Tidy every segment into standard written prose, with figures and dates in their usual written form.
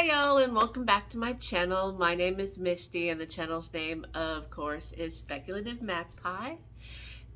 Hi y'all, and welcome back to my channel. My name is Misty and the channel's name of course is Speculative Magpie,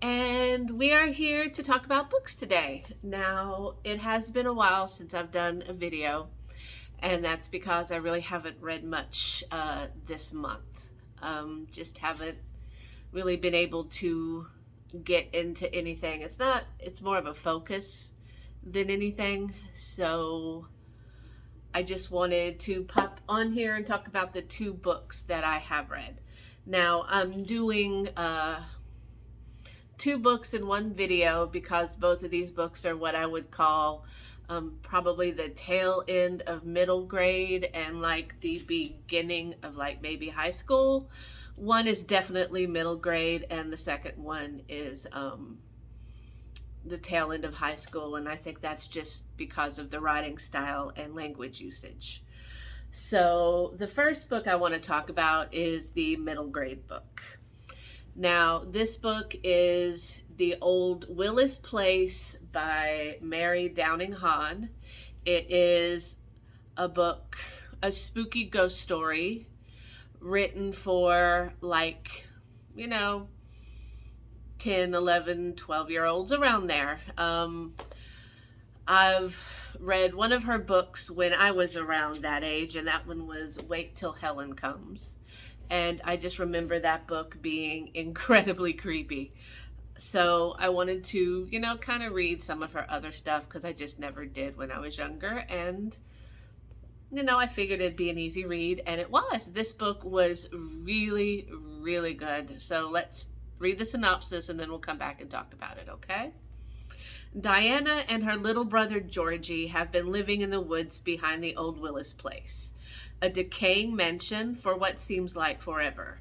and we are here to talk about books today. Now it has been a while since I've done a video, and that's because I really haven't read much this month. Just haven't really been able to get into anything. It's more of a focus than anything, so I just wanted to pop on here and talk about the two books that I have read. Now, I'm doing two books in one video because both of these books are what I would call probably the tail end of middle grade and like the beginning of like maybe high school. One is definitely middle grade, and the second one is the tail end of high school, and I think that's just because of the writing style and language usage. So the first book I want to talk about is the middle grade book. Now this book is The Old Willis Place by Mary Downing Hahn. It is a book, a spooky ghost story written for like, 10, 11, 12-year-olds around there. I've read one of her books when I was around that age, and that one was Wait Till Helen Comes. And I just remember that book being incredibly creepy. So I wanted to, kind of read some of her other stuff because I just never did when I was younger. And, I figured it'd be an easy read, and it was. This book was really, really good. So let's read the synopsis and then we'll come back and talk about it, okay? Diana and her little brother Georgie have been living in the woods behind the old Willis place, a decaying mansion for what seems like forever.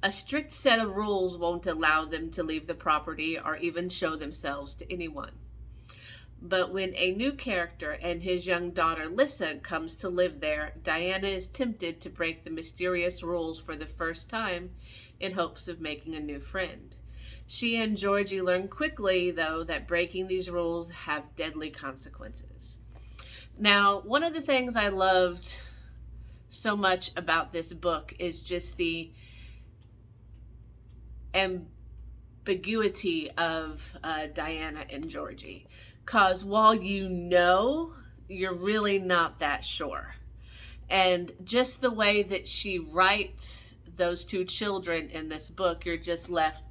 A strict set of rules won't allow them to leave the property or even show themselves to anyone. But when a new character and his young daughter Lissa comes to live there, Diana is tempted to break the mysterious rules for the first time in hopes of making a new friend. She and Georgie learn quickly, though, that breaking these rules have deadly consequences. Now, one of the things I loved so much about this book is just the ambiguity of Diana and Georgie. Because while you're really not that sure. And just the way that she writes those two children in this book, you're just left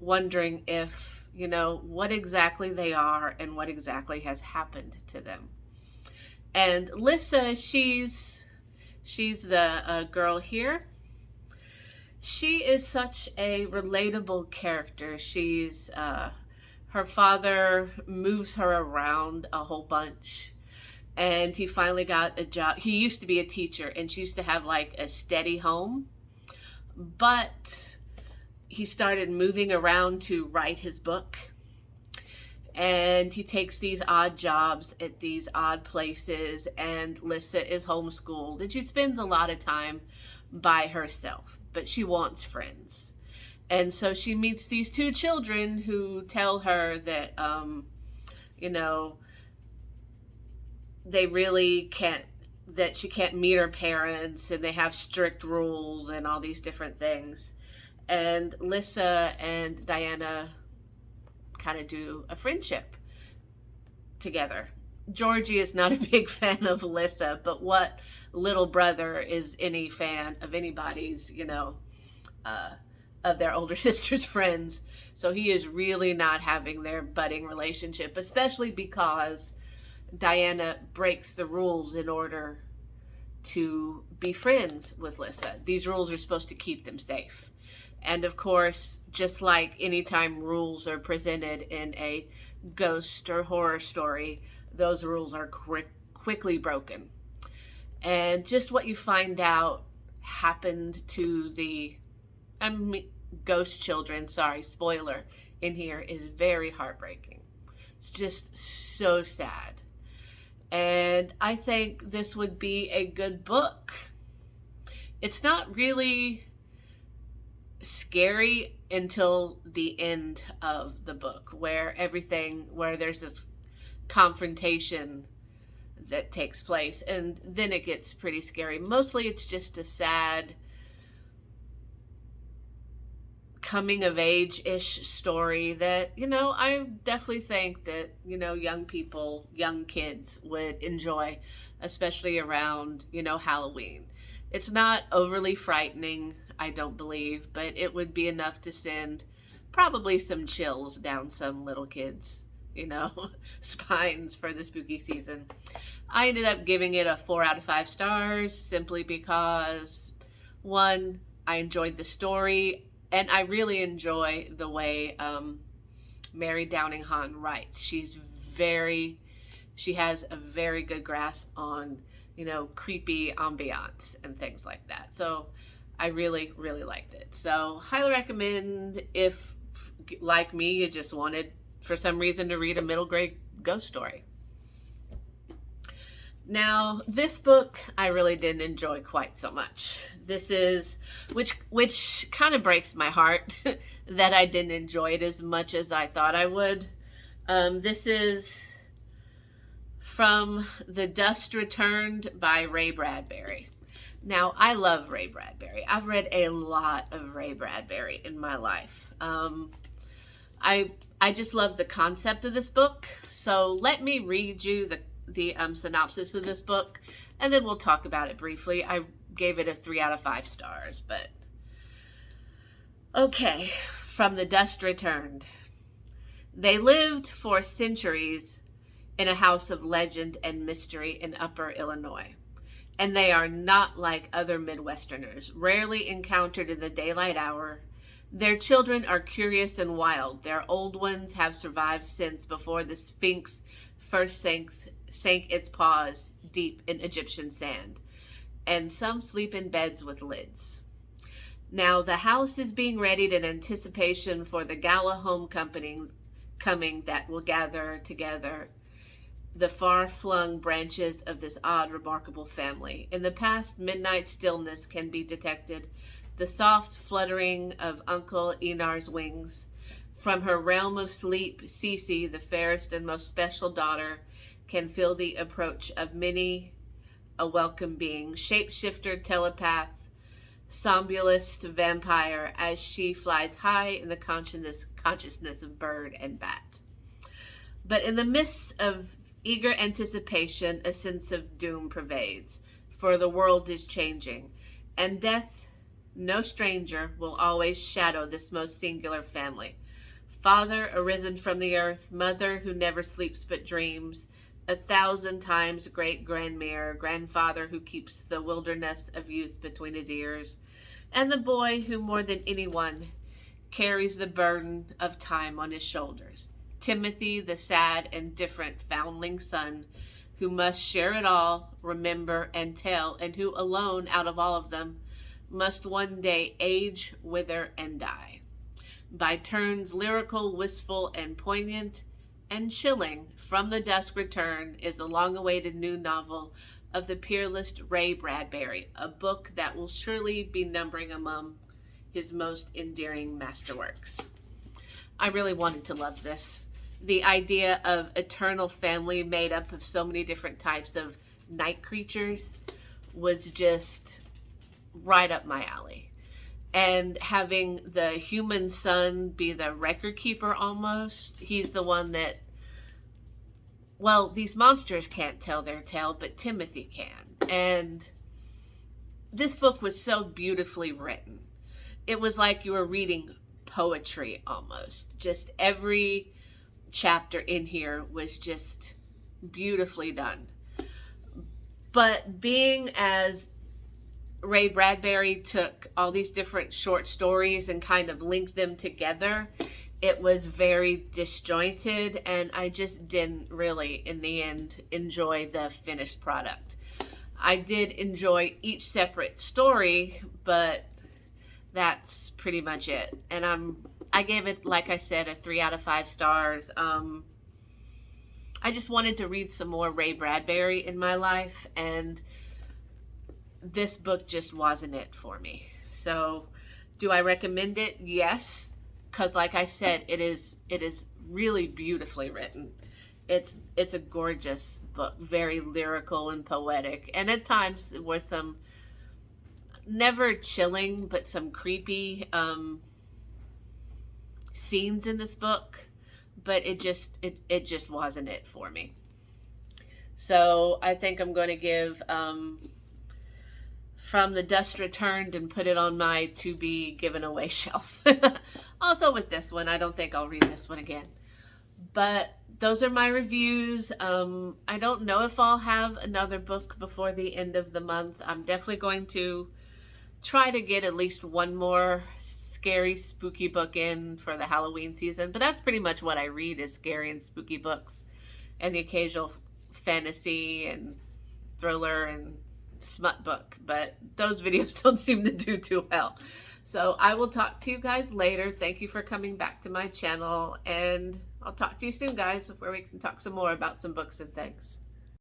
wondering if, what exactly they are and what exactly has happened to them. And Lissa, she's the girl here. She is such a relatable character. She's her father moves her around a whole bunch, and he finally got a job. He used to be a teacher, and she used to have like a steady home, but he started moving around to write his book, and he takes these odd jobs at these odd places, and Lissa is homeschooled, and she spends a lot of time by herself, but she wants friends. And so she meets these two children who tell her that, they really can't, that she can't meet her parents, and they have strict rules and all these different things. And Lissa and Diana kind of do a friendship together. Georgie is not a big fan of Lissa, but what little brother is any fan of anybody's, of their older sister's friends? So he is really not having their budding relationship, especially because Diana breaks the rules in order to be friends with Lissa. These rules are supposed to keep them safe. And of course, just like anytime rules are presented in a ghost or horror story, those rules are quickly broken. And just what you find out happened to the ghost children, sorry, spoiler, in here is very heartbreaking. It's just so sad. And I think this would be a good book. It's not really scary until the end of the book, where there's this confrontation that takes place, and then it gets pretty scary. Mostly it's just a sad coming of age-ish story that, I definitely think that, young people, young kids would enjoy, especially around, Halloween. It's not overly frightening, I don't believe, but it would be enough to send probably some chills down some little kids, spines for the spooky season. I ended up giving it a 4 out of 5 stars simply because, one, I enjoyed the story, and I really enjoy the way Mary Downing Hahn writes. She has a very good grasp on, creepy ambiance and things like that. So I really, really liked it. So highly recommend if, like me, you just wanted for some reason to read a middle grade ghost story. Now, this book I really didn't enjoy quite so much. This is, which kind of breaks my heart that I didn't enjoy it as much as I thought I would. This is From the Dust Returned by Ray Bradbury. Now, I love Ray Bradbury. I've read a lot of Ray Bradbury in my life. I just love the concept of this book. So let me read you the synopsis of this book, and then we'll talk about it briefly. I gave it a 3 out of 5 stars, but okay. From the Dust Returned. They lived for centuries in a house of legend and mystery in Upper Illinois, and they are not like other Midwesterners, rarely encountered in the daylight hour. Their children are curious and wild. Their old ones have survived since before the Sphinx first sank its paws deep in Egyptian sand, and some sleep in beds with lids. Now the house is being readied in anticipation for the gala homecoming coming that will gather together the far-flung branches of this odd, remarkable family. In the past, midnight stillness can be detected, the soft fluttering of Uncle Enar's wings. From her realm of sleep, Cece, the fairest and most special daughter, can feel the approach of many a welcome being, shapeshifter, telepath, somnambulist, vampire, as she flies high in the consciousness of bird and bat. But in the midst of eager anticipation, a sense of doom pervades, for the world is changing, and death, no stranger, will always shadow this most singular family. Father arisen from the earth, mother who never sleeps but dreams, 1,000 times great-grandmere, grandfather who keeps the wilderness of youth between his ears, and the boy who more than anyone carries the burden of time on his shoulders. Timothy, the sad and different foundling son, who must share it all, remember and tell, and who alone out of all of them must one day age, wither, and die. By turns lyrical, wistful, and poignant, and chilling, From the Dusk Return is the long-awaited new novel of the peerless Ray Bradbury, a book that will surely be numbering among his most endearing masterworks. I really wanted to love this. The idea of eternal family made up of so many different types of night creatures was just right up my alley. And having the human son be the record keeper almost, he's the one that, well, these monsters can't tell their tale, but Timothy can. And this book was so beautifully written. It was like you were reading poetry almost. Just every chapter in here was just beautifully done. But being as Ray Bradbury took all these different short stories and kind of linked them together, it was very disjointed, and I just didn't really, in the end, enjoy the finished product. I did enjoy each separate story, but that's pretty much it. And I gave it, like I said, a 3 out of 5 stars. I just wanted to read some more Ray Bradbury in my life, and this book just wasn't it for me. So, do I recommend it? Yes, because like I said, it is really beautifully written. it's a gorgeous book, very lyrical and poetic, and at times there was some never chilling but some creepy scenes in this book, but it just wasn't it for me. So I think I'm going to give From the Dust Returned and put it on my to be given away shelf. Also with this one, I don't think I'll read this one again. But those are my reviews. I don't know if I'll have another book before the end of the month. I'm definitely going to try to get at least one more scary, spooky book in for the Halloween season. But that's pretty much what I read, is scary and spooky books, and the occasional fantasy and thriller and smut book. But those videos don't seem to do too well. So I will talk to you guys later. Thank you for coming back to my channel, and I'll talk to you soon, guys, where we can talk some more about some books and things.